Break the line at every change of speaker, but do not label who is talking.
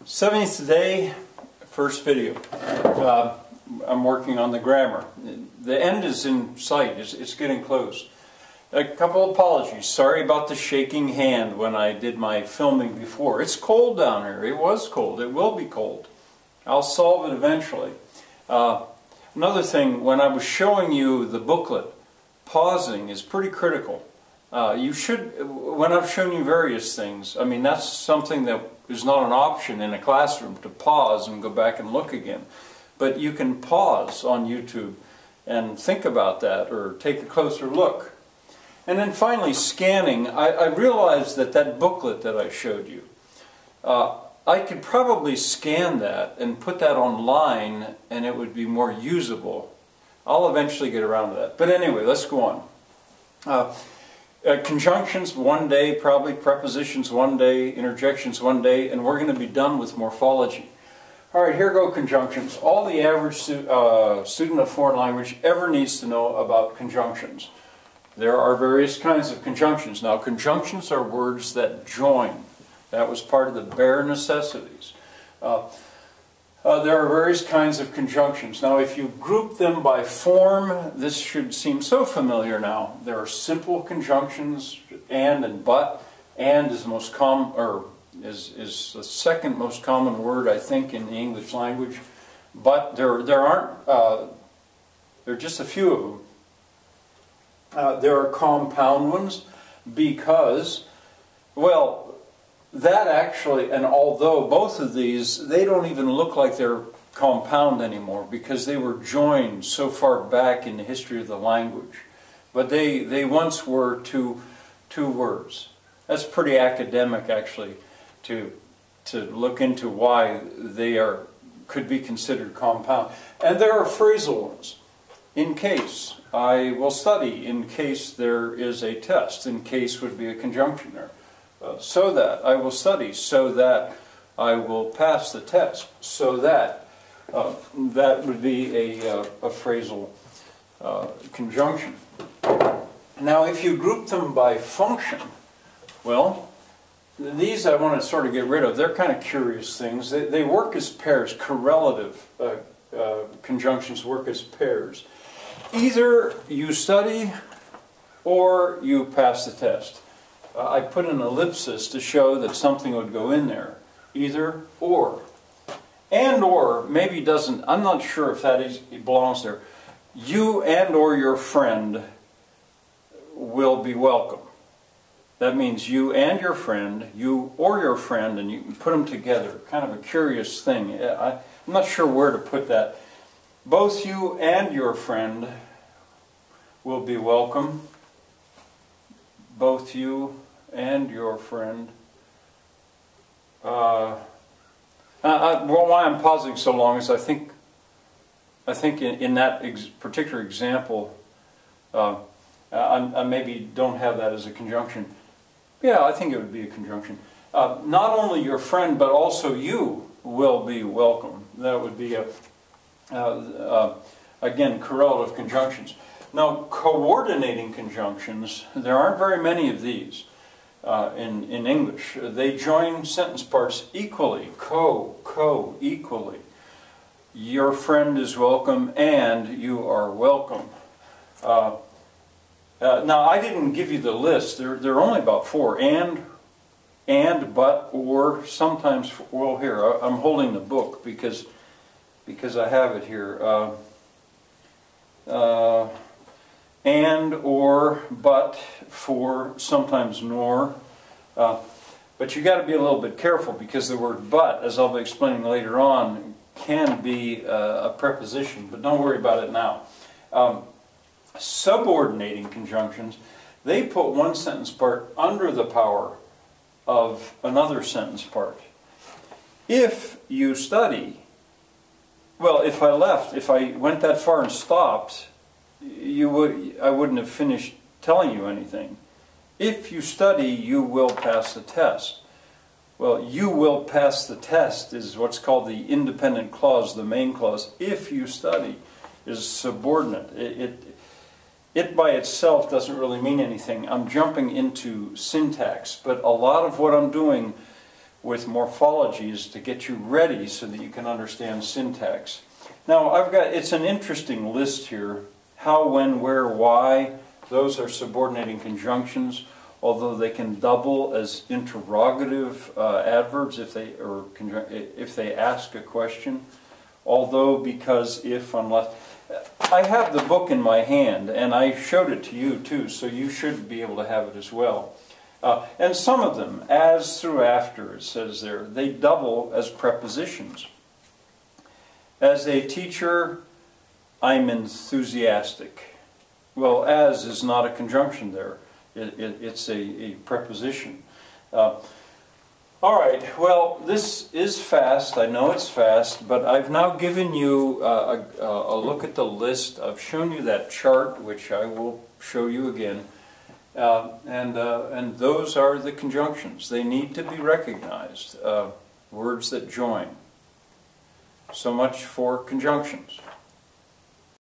70th day, first video. I'm working on the grammar. The end is in sight. It's getting close. A couple apologies. Sorry about the shaking hand when I did my filming before. It's cold down here. It was cold. It will be cold. I'll solve it eventually. Another thing, when I was showing you the booklet, pausing is pretty critical. You should, when I've shown you various things, I mean that's something that is not an option in a classroom, to pause and go back and look again. But you can pause on YouTube and think about that or take a closer look. And then finally, scanning. I realized that that booklet that I showed you, I could probably scan that and put that online and it would be more usable. I'll eventually get around to that. But anyway, let's go on. Conjunctions one day, probably prepositions one day, interjections one day, and we're going to be done with morphology. All right, here go conjunctions. All the average student of foreign language ever needs to know about conjunctions. There are various kinds of conjunctions. Now, conjunctions are words that join. That was part of the bare necessities. There are various kinds of conjunctions. Now, if you group them by form, this should seem so familiar now. There are simple conjunctions, and but. And is the most common, or is the second most common word, I think, in the English language. But there aren't. There are just a few of them. There are compound ones because, well, that actually, and although both of these, they don't even look like they're compound anymore because they were joined so far back in the history of the language. But they once were two words. That's pretty academic, actually, to look into why they could be considered compound. And there are phrasal ones. In case, I will study. In case there is a test. In case would be a conjunction there. So that I will study, so that I will pass the test, so that that would be a phrasal conjunction. Now, if you group them by function, well, these I want to sort of get rid of. They're kind of curious things. They work as pairs. Correlative conjunctions work as pairs. Either you study or you pass the test. I put an ellipsis to show that something would go in there. Either or. And or maybe doesn't, I'm not sure if it belongs there. You and or your friend will be welcome. That means you and your friend, you or your friend, and you can put them together. Kind of a curious thing. I'm not sure where to put that. Both you and your friend will be welcome. Both you and your friend. Well, why I'm pausing so long is I think in that particular example, I maybe don't have that as a conjunction. Yeah, I think it would be a conjunction. Not only your friend, but also you will be welcome. That would be again, correlative conjunctions. Now, coordinating conjunctions, there aren't very many of these in English. They join sentence parts equally, equally. Your friend is welcome and you are welcome. Now, I didn't give you the list. There are only about 4. And, but, or, sometimes, well, here, I'm holding the book because I have it here. And, or, but, for, sometimes nor. But you got to be a little bit careful because the word but, as I'll be explaining later on, can be a preposition, but don't worry about it now. Subordinating conjunctions, they put one sentence part under the power of another sentence part. If you study, well, if I went that far and stopped, I wouldn't have finished telling you anything. If you study, you will pass the test. Well, you will pass the test is what's called the independent clause, the main clause. If you study is subordinate. It by itself doesn't really mean anything. I'm jumping into syntax, but a lot of what I'm doing with morphology is to get you ready so that you can understand syntax. Now, it's an interesting list here. How, when, where, why, those are subordinating conjunctions, although they can double as interrogative adverbs if they ask a question. Although, because, if, unless. I have the book in my hand, and I showed it to you too, so you should be able to have it as well. And some of them, as through after, it says there, they double as prepositions. As a teacher, I'm enthusiastic. Well, as is not a conjunction there. It's a preposition. All right, well, this is fast. I know it's fast, but I've now given you a look at the list. I've shown you that chart, which I will show you again. And those are the conjunctions. They need to be recognized. Words that join. So much for conjunctions.